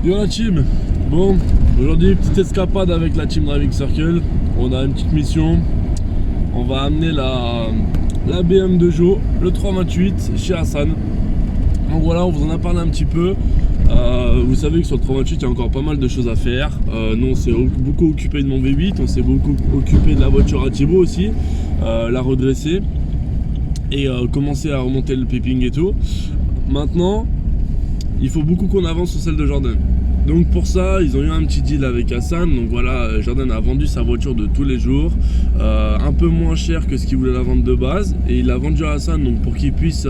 Yo la team. Bon, aujourd'hui petite escapade avec la team Driving Circle. On a une petite mission. On va amener la BM de Jo, le 328 chez Hassan. Donc voilà, on vous en a parlé un petit peu. Vous savez que sur le 328 il y a encore pas mal de choses à faire. Nous on s'est beaucoup occupé de mon V8, on s'est beaucoup occupé de la voiture à Thibaut aussi, la redresser et commencer à remonter le piping et tout. Maintenant, il faut beaucoup qu'on avance sur celle de Jordan. Donc pour ça, ils ont eu un petit deal avec Hassan. Donc voilà, Jordan a vendu sa voiture de tous les jours, un peu moins cher que ce qu'il voulait la vendre de base. Et il l'a vendu à Hassan donc pour qu'il puisse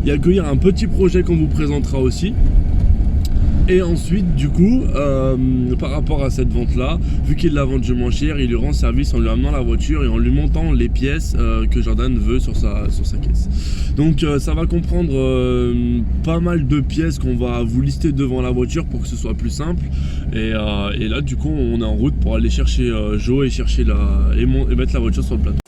y accueillir un petit projet qu'on vous présentera aussi. Et ensuite, du coup, par rapport à cette vente-là, vu qu'il l'a vendu moins cher, il lui rend service en lui amenant la voiture et en lui montant les pièces que Jordan veut sur sa caisse. Donc ça va comprendre pas mal de pièces qu'on va vous lister devant la voiture pour que ce soit plus simple. Et là, du coup, on est en route pour aller chercher Jo et chercher et mettre la voiture sur le plateau.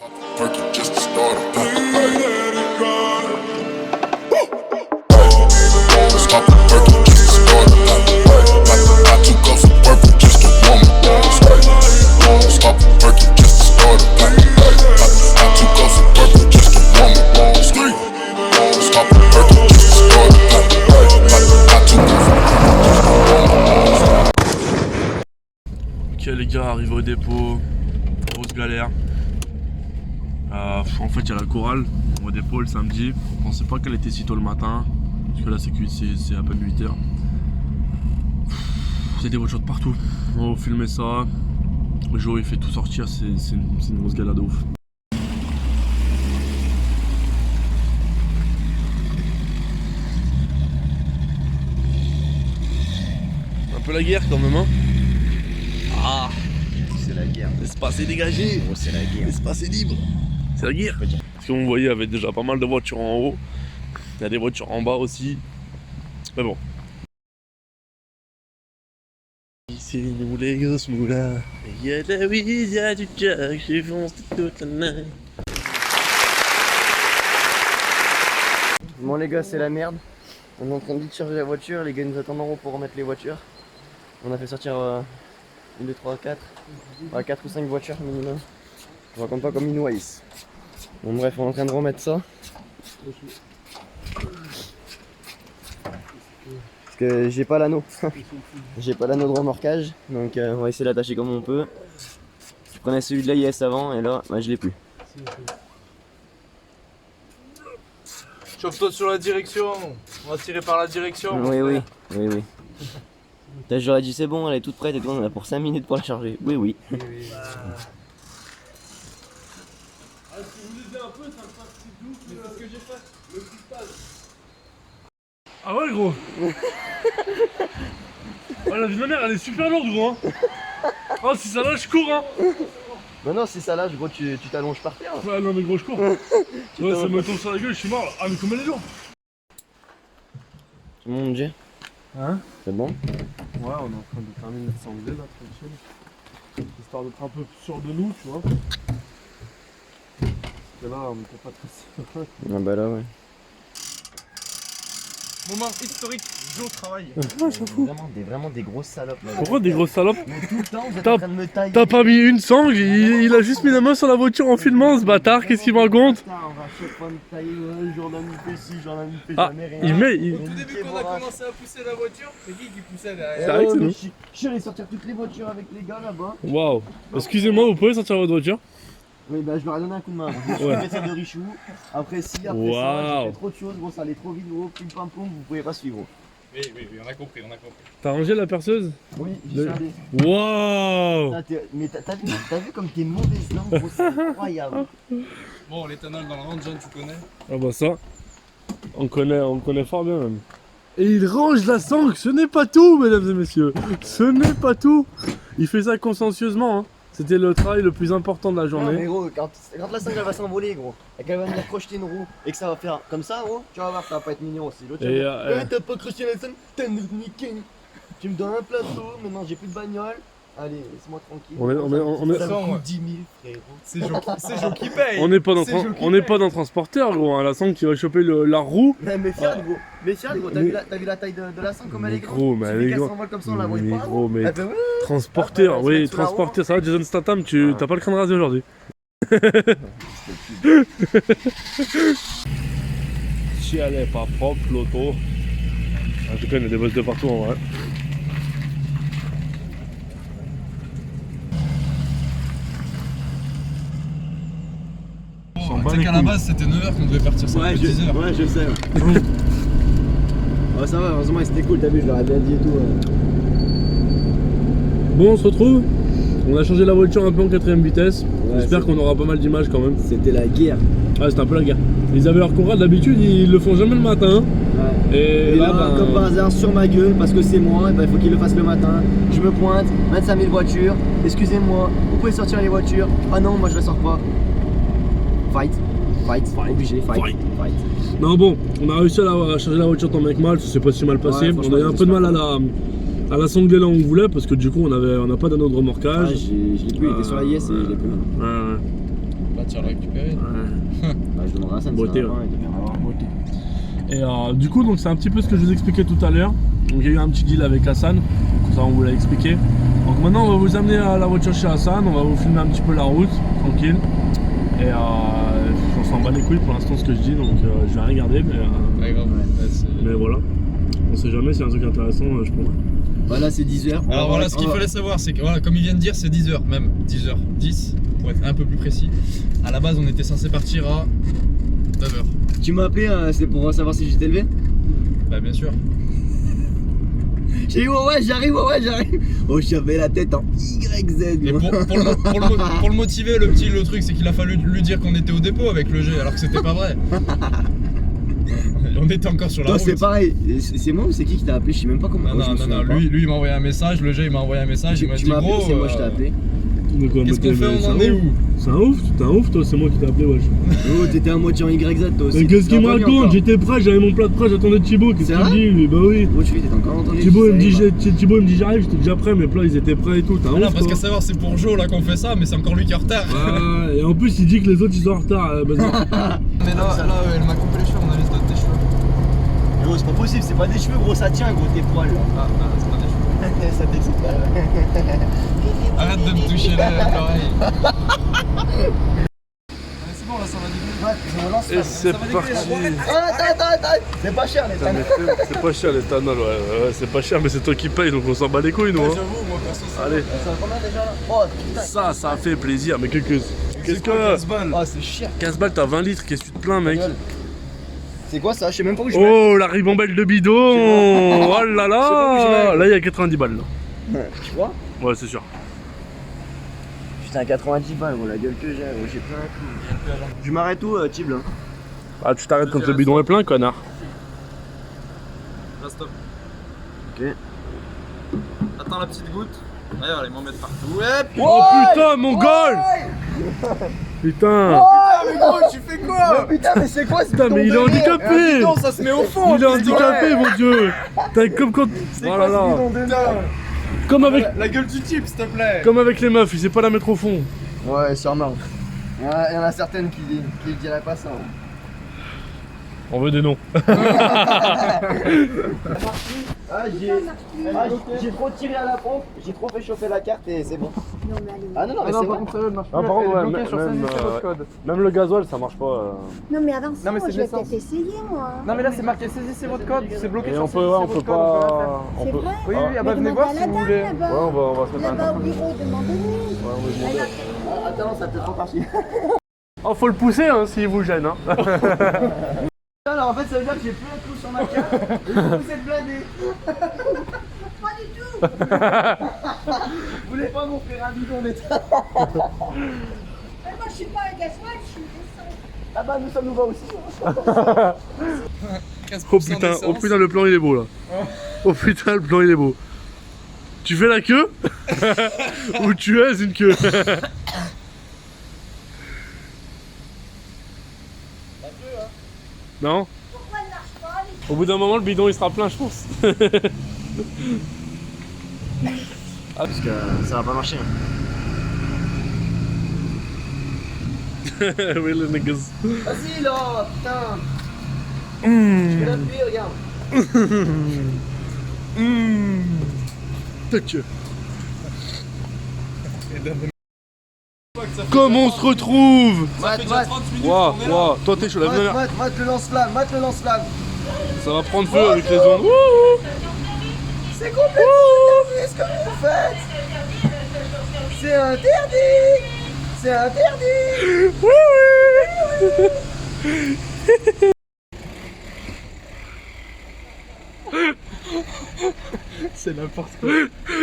Ok les gars, arrivé au dépôt, grosse galère. En fait il y a la chorale au dépôt le samedi. On pensait pas qu'elle était si tôt le matin, parce que là c'est à peine 8h. C'est des voitures de partout. On va filmer ça. Jo il fait tout sortir, c'est une grosse galère de ouf. Un peu la guerre quand même hein. Ah, c'est la guerre. l'espace est dégagé. Oh, c'est la guerre. L'espace est libre. C'est la guerre. Parce que vous voyez, il y avait déjà pas mal de voitures en haut. Il y a des voitures en bas aussi. Mais bon. C'est nous les gosses moulins. Il y a de la weed, il y a du jack. J'ai foncé toute la nuit. Bon les gars, c'est la merde. On est en train de vite charger la voiture. Les gars nous attendent en haut pour remettre les voitures. On a fait sortir 1, 2, 3, 4. 4 ou 5 voitures minimum. Je raconte pas comme ils nous haïssent. Bon bref, on est en train de remettre ça. Parce que j'ai pas l'anneau. J'ai pas l'anneau de remorquage. Donc on va essayer d'attacher comme on peut. Je prenais celui de l'AIS avant et là bah, je l'ai plus. Chauffe-toi sur la direction, on va tirer par la direction. Oui. J'aurais dit c'est bon, elle est toute prête et tout, on a pour 5 minutes pour la charger. Oui. Ah, si vous lisez un peu, ça me passe si doux. Mais c'est ce que j'ai fait. Le cristal. Ah ouais gros. Ouais, la vie de ma mère elle est super lourde gros hein. Oh si ça lâche je cours hein. Non, si ça lâche, gros, tu t'allonges par terre. Ouais non mais gros je cours. Ouais ça me tombe sur la gueule, je suis mort. Ah mais comment elle est lourde. Tout le monde, Jay? Hein? C'est bon? Ouais on est en train de terminer de s'enlever là tranquille. Histoire d'être un peu sûr de nous tu vois. Parce que là on était pas très sûr. Ah bah là, ouais. Moment historique, Jo travaille. Vraiment des grosses salopes. Là. Pourquoi des grosses salopes? Mais tout le temps, vous êtes en train de me tailler. T'as pas mis une sangle, il a juste mis la main sur la voiture en filmant ce bâtard, qu'est-ce qu'il me raconte? On va à chaque fois me tailler, ouais, Jordan il fait ci, Jordan il fait Ah, jamais rien. il met... Au tout début quand on a commencé à pousser la voiture, c'est qui poussait C'est derrière? vrai que c'est nous. Je suis allé sortir toutes les voitures avec les gars là-bas. Waouh. Excusez-moi, vous pouvez sortir votre voiture? Oui, bah je leur ai donné un coup de main. Je me suis fait celle de Richou. Après ça, j'ai fait trop de choses, gros, ça allait trop vite, gros, pim pam poum, vous pouvez pas suivre. Gros. Oui, on a compris. T'as rangé la perceuse? Oui, j'y suis allé. Waouh. Mais t'as vu comme t'es mauvaise langue, gros, c'est incroyable. Bon, l'éthanol dans le ventre, John, tu connais? Ah bah ça, on connaît fort bien même. Et il range la sangle, ce n'est pas tout mesdames et messieurs. Ce n'est pas tout. Il fait ça consciencieusement hein. C'était le travail le plus important de la Non, journée. mais gros, quand la sangle elle va s'envoler, gros, et qu'elle va venir crocheter une roue, et que ça va faire comme ça, gros, tu vas voir, ça va pas être mignon aussi. L'autre, Et, t'as pas crocheté la sangle, t'as niqué. Tu me donnes un plateau, maintenant j'ai plus de bagnole, Allez, laisse-moi tranquille. On est- Ça Sans, me coûte ouais. 10 000, frérot. C'est Joe qui paye. on n'est pas dans, C'est Joe qui on n'est paye. pas dans transporteur, gros. Hein. La sangle qui va choper la roue. Mais fier, gros. Mais fier, gros. T'as vu la taille de la sangle comme elle est Mais grande? gros, mais elle est Elle grande. s'envole comme ça, on la voit Mais pas. gros, mais Elle fait, ouais. transporteur, Ah, bah, oui, elle se met sous la transporteur. Ça va, Jason Statham, t'as pas le crâne rasé aujourd'hui. Si elle est pas propre, l'auto. En tout cas, il y a des bosses de partout en vrai. Tu sais qu'à la base c'était 9h qu'on devait partir, ça fait 10h. Ouais, je sais. Ouais, ça va, heureusement, c'était cool, t'as vu, je leur ai bien dit et tout. Bon, on se retrouve. On a changé la voiture un peu en 4ème vitesse. Ouais, J'espère c'est- qu'on aura pas mal d'images quand même. C'était la guerre. Ah, c'était un peu la guerre. Ils avaient leur contrat, d'habitude, ils le font jamais le matin. Ouais. Et, Et là, là, comme par hasard, sur ma gueule, parce que c'est moi, il faut qu'il le fasse le matin. Je me pointe, 25 000 voitures. Excusez-moi, vous pouvez sortir les voitures. Ah non, moi je la sors pas. Fight, obligé, fight. Non, bon, on a réussi à changer la voiture tant bien que mal, ça s'est pas si mal passé. Ouais, On franchement, a eu un peu de mal j'espère à la sangler là où on voulait parce que du coup, on n'a pas d'un autre Ah, remorquage. je l'ai plus, il était sur la IS et je l'ai plus. Ouais, ouais. Là tu vas le récupérer. Ouais. Bah, je demanderai à Hassan, Beauté, c'est ouais. il devrait en avoir beauté. Et du coup, donc c'est un petit peu ce que je vous expliquais tout à l'heure. Donc il y a eu un petit deal avec Hassan, comme ça on vous l'a expliqué. Donc maintenant, on va vous amener à la voiture chez Hassan, on va vous filmer un petit peu la route, tranquille. Et on s'en bat les couilles pour l'instant ce que je dis, donc je vais rien regarder, Ouais, grave. Ouais, c'est- mais voilà. On sait jamais, s'il y a un truc intéressant, je prendrai. Voilà, c'est 10h. Alors voilà, ce qu'il fallait savoir, c'est que voilà, comme il vient de dire, c'est 10h, même 10h10, pour être un peu plus précis. À la base, on était censé partir à 9h. Tu m'as appelé, c'est pour savoir si j'étais levé? Bah, bien sûr. J'ai dit ouais, j'arrive. Oh, j'avais la tête en YZ. Et moi. pour le motiver, le truc, c'est qu'il a fallu lui dire qu'on était au dépôt avec le G, alors que c'était pas vrai. On était encore sur la Toi, route. c'est pareil. C'est moi ou c'est qui t'a appelé? Je sais même pas comment. Non, Oh, je me non, souviens non, pas. lui il m'a envoyé un message, le G il m'a envoyé un message, il m'a Tu dit m'as appelé gros. ou c'est moi je t'ai appelé? Qu'est-ce qu'on fait, on en est où? C'est un ouf toi, c'est moi qui t'ai appelé, wesh. Oh, t'étais à moitié en YZ toi aussi. Mais qu'est-ce qu'il me T'as entendu raconte? encore? J'étais prêt, j'avais mon plat de prêt, j'attendais Thibaut, qu'est-ce C'est qu'il me vrai dit lui? Bah oui. Oh, tu fais, t'as encore entendu? Thibaut il me Je dit, savais pas. Thibaut il me dit j'arrive, j'étais déjà prêt, mes plats ils étaient prêts et tout, t'as un Ah non, ouf parce toi. qu'à savoir, c'est pour Joe là qu'on fait ça, mais c'est encore lui qui est en retard. Ah, et en plus il dit que les autres ils sont en retard. Mais là, elle m'a coupé les cheveux, on a laissé d'autres tes cheveux. Gros, c'est pas possible, c'est pas des cheveux, gros, ça tient, gros, tes poils là. Ah, non, c'est pas des cheveux. Ça t'excite pas. Arrête de me toucher l'oreille. C'est bon, là ça va dégueuler. Ouais, je relance Et c'est parti. Attends, c'est pas cher les Putain, mais tannes. c'est pas cher l'éthanol, ouais, c'est pas cher mais c'est toi qui paye donc on s'en bat les couilles nous. Hein. J'avoue, moi perso, ça. Allez, Ça va combien déjà là? Oh putain. ça fait plaisir, mais qu'est-ce C'est que. quoi, 15 balles? Oh, c'est cher. 15 balles, t'as 20 litres, qu'est-ce que tu te plains, mec? C'est quoi ça? Je sais même pas où je vais. Oh, la ribambelle de bidon! Oh là Je sais pas où là! je Là, il y a 90 balles. Là. Tu vois? Ouais, c'est sûr. Putain, 90 balles, gros, la gueule que j'ai, gros, j'ai plein un coup. Je m'arrête où, Tib là? Ah, tu t'arrêtes quand le bidon est plein, connard. Là, stop. Ok. Attends la petite goutte. D'ailleurs, allez m'en mettre partout. Ouais, Oh putain, mon goal! Putain! mais gros, tu fais quoi? Putain, mais c'est quoi ce Putain, mais il est handicapé! Non, ça se met au fond. Il est handicapé, mon dieu! T'as comme quand. Oh là là! Comme avec, La gueule du type, s'il te plaît. comme avec les meufs, il sait pas la mettre au fond. Ouais, sûrement. Il y en a certaines qui diraient pas ça. hein. On veut des noms. J'ai trop tiré à la pompe, j'ai trop fait chauffer la carte et c'est bon. Non, mais allez. Ah non, mais c'est bon. par contre, même le gasoil, ça marche pas. Non, mais avant ça, Non, mais c'est je vais de l'essence. peut-être essayer, moi. Non, mais là, c'est marqué saisissez votre code, c'est bloqué Et sur on peut, ouais, on peut pas. On C'est peut. vrai? Oui, oui, ah bah Mais venez demande voir à si la vous dame, voulez. là-bas. Ouais, on va se mettre Là-bas un. au bureau, demandez-lui. Elle a- Attends, ça peut trop partir. Oh, faut le pousser hein, s'il vous gêne. Hein. Alors en fait, ça veut dire que j'ai plus un coup sur ma carte et du coup, c'est blindé. Pas du tout. Vous voulez pas m'offrir un bidon d'état? Mais moi, je suis pas un gasoil, je suis descente. Ah bah, nous, ça nous va aussi. Oh putain, le plan il est beau là. Oh putain, le plan il est beau. Tu fais la queue ou tu es une queue? Non? Pourquoi elle marche pas les- Au bout d'un moment, le bidon il sera plein, je pense. Ah, parce que ça va pas marcher. Oui, les niggas. Vas-y là, putain. Je vais l'appuyer, regarde. Tac. Comment on se retrouve? Mat, Waouh, waouh, toi t'es chaud, la première. mat le lance-flamme, mat le lance-flamme. Ça va prendre feu avec les ondes. Wouhou. C'est complètement interdit ce que vous faites. C'est interdit. C'est interdit. C'est n'importe quoi.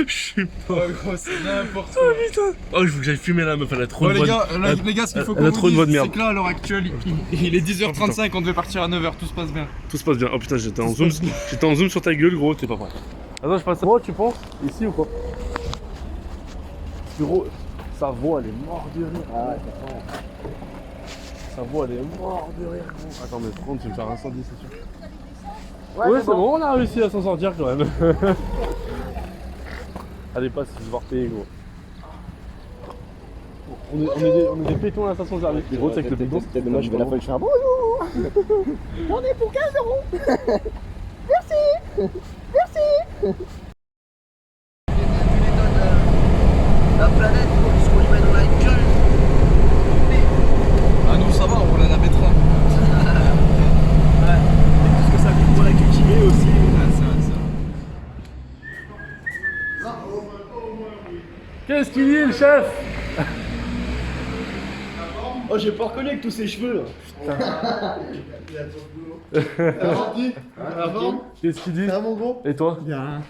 Je suis pas. Oh gros, c'est n'importe quoi. Oh putain. Oh, je veux que j'aille fumer la meuf, elle a trop Bon de les bonne. gars, les gars, ce qu'il faut elle a qu'on trop de vous voix de dise, merde. c'est que là à l'heure actuelle, il est 10h35, on devait partir à 9h, tout se passe bien. Tout se passe bien. Oh putain, j'étais en zoom. J'étais en zoom sur ta gueule, gros, t'es pas prêt. Attends, je passe ça. Tu penses ici ou pas? Gros, sa voix elle est morte de rire. Ah, sa voix elle est morte de rire. Attends, mais par contre, tu me faire incendie, c'est sûr. Ouais, c'est bon, on a réussi à s'en sortir quand même. Allez, passe, je vais devoir payer, gros. On est des pétons à la station service. Gros, c'est avec le péton. Moi, je vais la fois faire bonjour. On est pour 15 €. Merci. Merci. La planète, il faut qu'on lui met dans la gueule. Ah nous ça va, on roule à la betterave. Ouais. Et tout ce que ça coûte pour la cultiver aussi. Qu'est-ce qu'il dit, le chef? Oh, j'ai pas reconnu avec tous ces cheveux là. Qu'est-ce qu'il dit? mon gros. Et toi? Bien.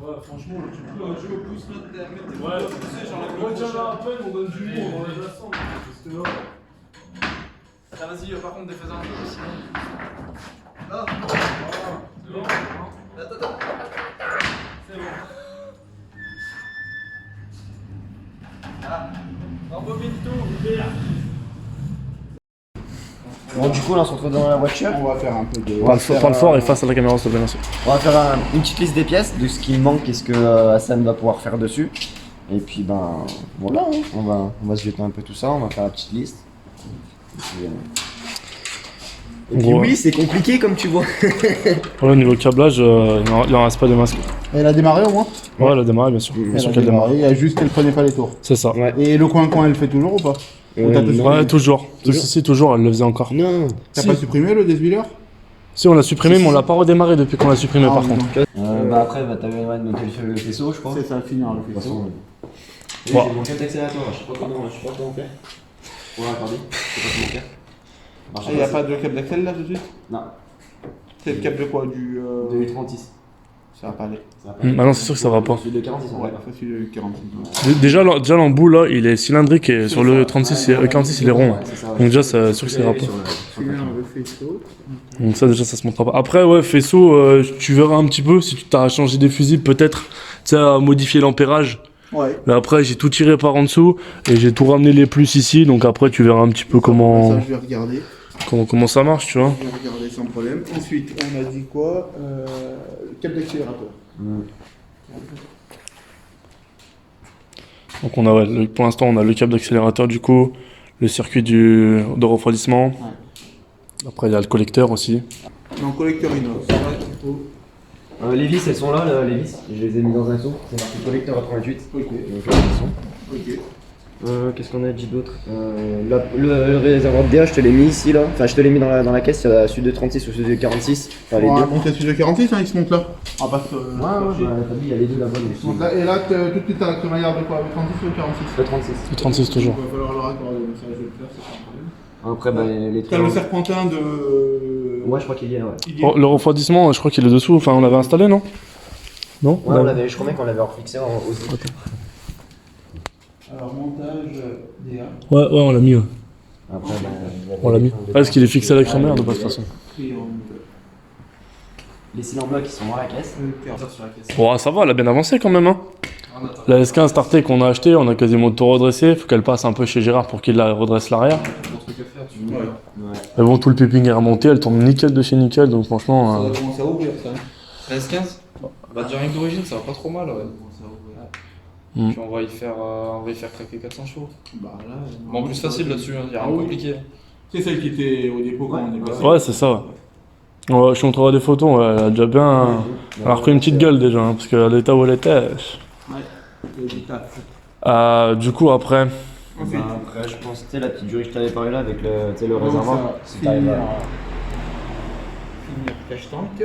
Ouais, franchement, tu peux. Je me pousse là derrière, mettez-vous Ouais, pousser, j'enlève le retiens crochet. la à peine, on donne du monde, on enlève la cendre. Parce que là. Ah, vas-y, par contre, défais un peu sinon. C'est bon. Attends. C'est bon. Embobine tout. Bon, du coup, là, on se retrouve dans la voiture. On va faire un peu de. Parle fort et face à la caméra, s'il te plaît, merci. On va faire une petite liste des pièces, de ce qui manque et ce que Hassan va pouvoir faire dessus. Et puis, ben, voilà, hein. on va se jeter un peu tout ça, on va faire la petite liste. Et puis Gros. oui, c'est compliqué comme tu vois. Ouais, au niveau câblage, il en reste pas des masques. Elle a démarré au moins. Ouais, elle a démarré, bien sûr. Bien Elle sûr a qu'elle démarre. démarré, il y a juste qu'elle prenait pas les tours. C'est ça. Ouais. Et le coin-coin, elle fait toujours ou pas? Ou t'as tout supprimé? Ouais, toujours. Si, toujours, elle le faisait encore. Non. T'as Si. pas supprimé le déshuileur? Si, on l'a supprimé, mais on l'a pas redémarré depuis qu'on l'a supprimé, par contre. Bah après, t'as eu de noter le faisceau, je crois. C'est ça, finir le De toute faisceau. façon. Oui, Ouais. j'ai mon câble d'accélérateur, je sais pas comment on fait. Ouais, attendez, je sais pas comment faire. Marche Il n'y a pas de câble d'accel là tout de suite? Non, C'est le câble de quoi? Du. de 36. Ça va pas aller. Ça va pas. Ah non, c'est sûr que ça va pas. Celui de 46, on Ouais, va pas. facile le 46. Déjà l'embout là, il est cylindrique et sur le 36, 46, il est rond. C'est ça, Donc déjà, c'est sûr que ça ira pas. sur le Finir plateau. le faisceau. Donc ça, déjà, ça se montrera pas. Après, ouais, faisceau, tu verras un petit peu si tu t'as changé des fusibles, peut-être, tu sais, à modifier l'ampérage. Ouais. Mais après, j'ai tout tiré par en dessous et j'ai tout ramené les plus ici. Donc après, tu verras un petit peu Ça, comment je vais regarder. ça marche, tu vois. Je vais regarder sans problème. Ensuite, on a dit quoi? Le câble d'accélérateur. Donc on a, ouais, pour l'instant, on a le câble d'accélérateur du coup, le circuit de refroidissement. Après, il y a le collecteur aussi. Non, collecteur inox. Ça va, il faut. Les vis, elles sont là, les vis. Je les ai mis dans un seau. C'est marqué collecteur à 38. Ok. Donc, elles sont. Ok. Qu'est-ce qu'on a dit d'autre le réservoir de DA, je te l'ai mis ici là. Enfin, je te l'ai mis dans la caisse. Il y a celui de 36 ou celui de 46. Enfin, les On deux. va monter celui de 46, hein, il se monte là. On va pas se. Ouais, t'as dit, il y a les deux là-bas. Il se monte là. Et là, tout de suite, t'as la manière de quoi? Le 36 ou le 46? Le 36. Le 36 toujours. Il va falloir le raccorder, donc ça je vais le faire, c'est pas un problème. Après, bah, les T'as le serpentin de. Ouais, je crois qu'il y est, ouais. Il y est. Oh, le refroidissement, je crois qu'il est dessous. Enfin, on l'avait installé, non? Non? Ouais, je crois bien qu'on l'avait refixé aussi. Alors, montage DA. Ouais, on l'a mis. Ouais. Après, bah, On l'a mis. Ah, parce qu'il est fixé à la crémaire de toute façon. Triangle. Les cylindres blocs qui sont dans la caisse. Bon, ça va, elle a bien avancé quand même. Hein. La S15 Starter qu'on a acheté, on a quasiment tout redressé. Faut qu'elle passe un peu chez Gérard pour qu'il la redresse l'arrière. Ouais. Ouais. Mais bon, tout le piping est remonté, elle tourne nickel de chez nickel, donc franchement. Ça va commencer à ouvrir ça. La S15 bah déjà rien que d'origine ça va pas trop mal ouais. Mm. Puis on va y faire craquer 400 chevaux. Bah là. Bon en plus facile là-dessus, hein. Y a rien de compliqué. C'est celle qui était au dépôt quand on est passé. Ouais, c'est ça. Ouais, je te montrerai des photos, ouais, elle a déjà bien. Elle a repris une petite gueule déjà, hein, parce que l'état où elle était. Ouais. Du coup, après. Ensuite. Bah, après, je pense, tu sais, la petite durée que je t'avais parlé là avec le Donc, réservoir. ça, Si t'arrives finir à- cache tank.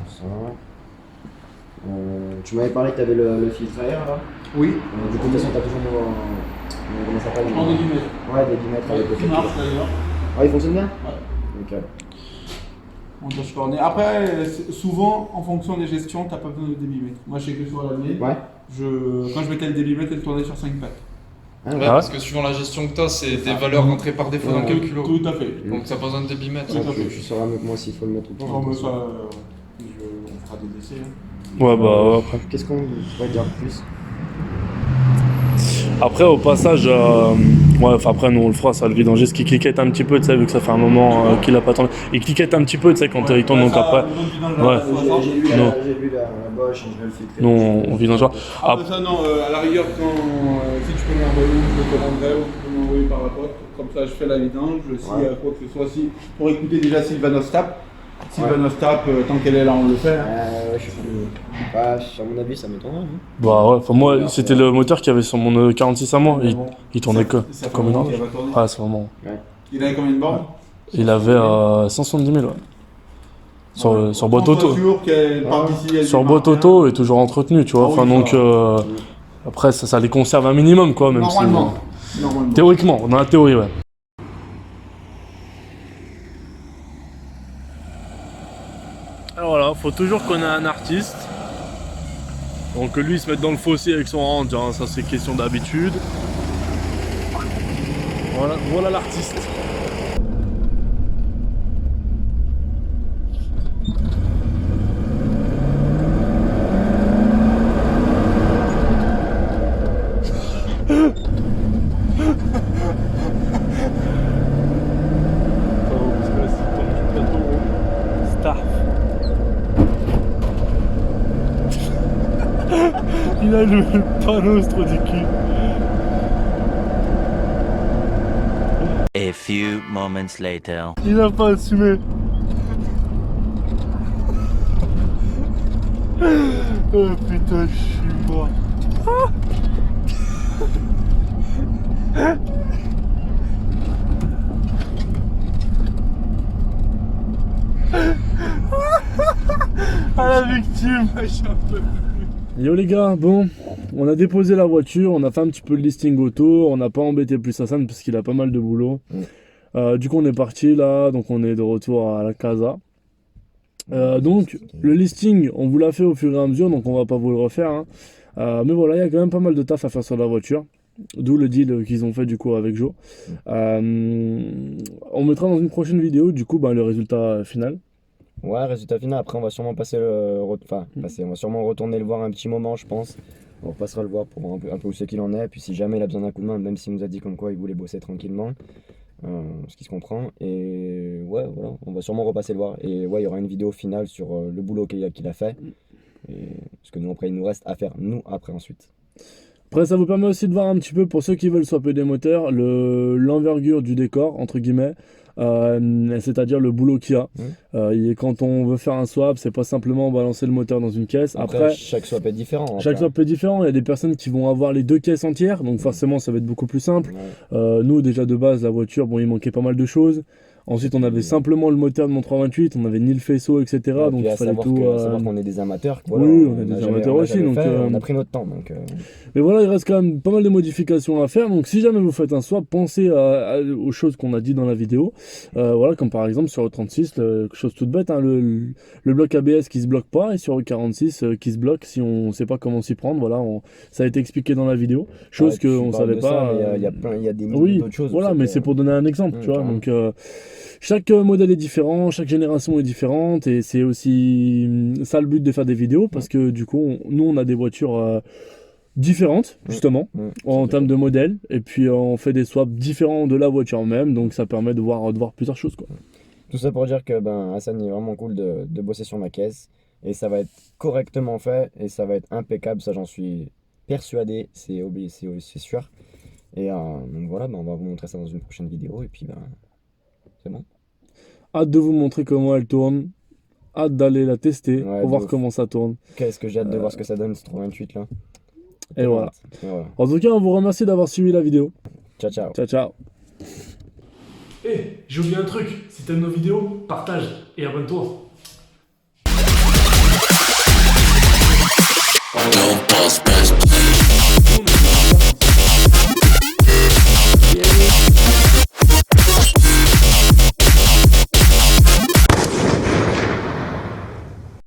Ça. Tu m'avais parlé que t'avais le filtre à air là. Oui. Du coup, de toute façon, t'as toujours comment ça s'appelle En millimètres. Ouais, des guillemets avec le Qui filtre. marche d'ailleurs. Ouais, il fonctionne bien. Ouais. Ok. Montage corné. Après, souvent, en fonction des gestions, t'as pas besoin de débitmètre. Moi, je sais que sur la mienne, Ouais. quand je mettais le débitmètre, elle tournait sur 5 pattes. Ah, Ouais, ouais. parce que suivant la gestion que t'as, c'est des valeurs rentrées par défaut dans le calculo. Tout à fait. Donc t'as pas besoin de débitmètre. Ouais, tu sauras mieux que moi s'il faut le mettre ou pas. Bon, hein, mais de toute ça, façon. on fera des essais. Hein. Ouais, bah, ouais, après. Qu'est-ce qu'on pourrait dire de plus? Après, au passage, ouais, enfin, après, nous on le fera, ça, le vidanger, ce qui cliquette un petit peu, tu sais, vu que ça fait un moment qu'il a pas tourné. Il cliquette un petit peu, tu sais, quand il tourne, donc ça, après. Ouais. J'ai lu Non. la boche et je vais le filtrer. Nous, on vidangera. Ah, ça, non, à la rigueur, si tu peux m'envoyer, je le commanderai ou tu peux m'envoyer par la poste. Comme ça, je fais la vidange. Si Ouais. quoi que ce soit, si, pour écouter déjà Sylvanos Tap. Sylvanos Tap, tant qu'elle est là, on le fait. Hein. Ouais, je sais pas. Bah, à mon avis, ça m'étonnerait. Hein. Bah, ouais, enfin, moi, c'était le moteur qu'il y avait sur mon 46 à moi. Mais bon, Il tournait que ça fait comme une longtemps horloge. qu'il va tourner. Ouais, c'est vraiment. Il avait combien de bornes? Il avait 170 000, ouais. Sur boîte auto. Sûr qu'elle part d'ici, elle Sur démarre boîte bien. auto et toujours entretenu, tu vois. Ah oui, Enfin, donc, ça après, ça les conserve un minimum, quoi, même Normalement. si. Normalement. Théoriquement, dans la théorie, ouais. Alors voilà, faut toujours qu'on ait un artiste. Donc lui, il se mette dans le fossé avec son range, hein, ça c'est question d'habitude. Voilà l'artiste. Il a le panneau trop du cul. A few moments later. Il a pas assumé. Oh putain, je suis mort. Ah la victime. Yo les gars, bon, on a déposé la voiture, on a fait un petit peu le listing auto, on n'a pas embêté plus Hassan parce qu'il a pas mal de boulot. Du coup on est parti là, donc on est de retour à la casa. Donc le listing, on vous l'a fait au fur et à mesure, donc on va pas vous le refaire. Hein. Mais voilà, il y a quand même pas mal de taf à faire sur la voiture. D'où le deal qu'ils ont fait du coup avec Joe. On mettra dans une prochaine vidéo du coup le résultat final. Ouais, résultat final. Après, on va sûrement passer on va sûrement retourner le voir un petit moment, je pense. On passera le voir pour un peu où c'est qu'il en est. Puis si jamais il a besoin d'un coup de main, même s'il nous a dit comme quoi il voulait bosser tranquillement, ce qui se comprend. Et ouais, voilà, on va sûrement repasser le voir. Et ouais, il y aura une vidéo finale sur le boulot qu'il a fait. Et parce que nous après, il nous reste à faire nous après ensuite. Après, ça vous permet aussi de voir un petit peu, pour ceux qui veulent swapper des moteurs, l'envergure du décor, entre guillemets, c'est-à-dire le boulot qu'il y a. Et quand on veut faire un swap, c'est pas simplement balancer le moteur dans une caisse. Après chaque swap est différent. chaque swap est différent. Il y a des personnes qui vont avoir les 2 caisses entières, donc forcément, ça va être beaucoup plus simple. Nous, déjà de base, la voiture, bon, il manquait pas mal de choses. Ensuite, on avait simplement le moteur de mon 328, on avait ni le faisceau, etc. Donc il fallait tout. Savoir qu'on est des amateurs. Voilà, oui, on est des amateurs aussi. Donc, on a pris notre temps. Donc, Mais voilà, il reste quand même pas mal de modifications à faire. Donc si jamais vous faites un swap, pensez aux choses qu'on a dit dans la vidéo. Voilà, comme par exemple sur le 36, quelque chose toute bête, hein, le bloc ABS qui se bloque pas, et sur le 46 qui se bloque si on sait pas comment s'y prendre. Voilà, ça a été expliqué dans la vidéo. Chose qu'on savait pas. Il y a des milliers d'autres choses. Voilà, mais c'est pour donner un exemple, tu vois. Donc chaque modèle est différent, chaque génération est différente, et c'est aussi ça le but de faire des vidéos, parce que du coup, nous on a des voitures différentes, justement, en termes de modèles, et puis on fait des swaps différents de la voiture même, donc ça permet de voir plusieurs choses, quoi. Tout ça pour dire que Hassan est vraiment cool de bosser sur ma caisse, et ça va être correctement fait, et ça va être impeccable, ça j'en suis persuadé, c'est sûr. Et donc voilà, on va vous montrer ça dans une prochaine vidéo, et puis c'est bon. Hâte de vous montrer comment elle tourne, hâte d'aller la tester pour voir ouf. comment ça tourne. Qu'est-ce que j'ai hâte de voir ce que ça donne, ce 328 là. Et voilà. En tout cas, on vous remercie d'avoir suivi la vidéo. Ciao, ciao. Ciao, ciao. J'ai oublié un truc, si t'aimes nos vidéos, partage et abonne-toi. Don't pause, press play.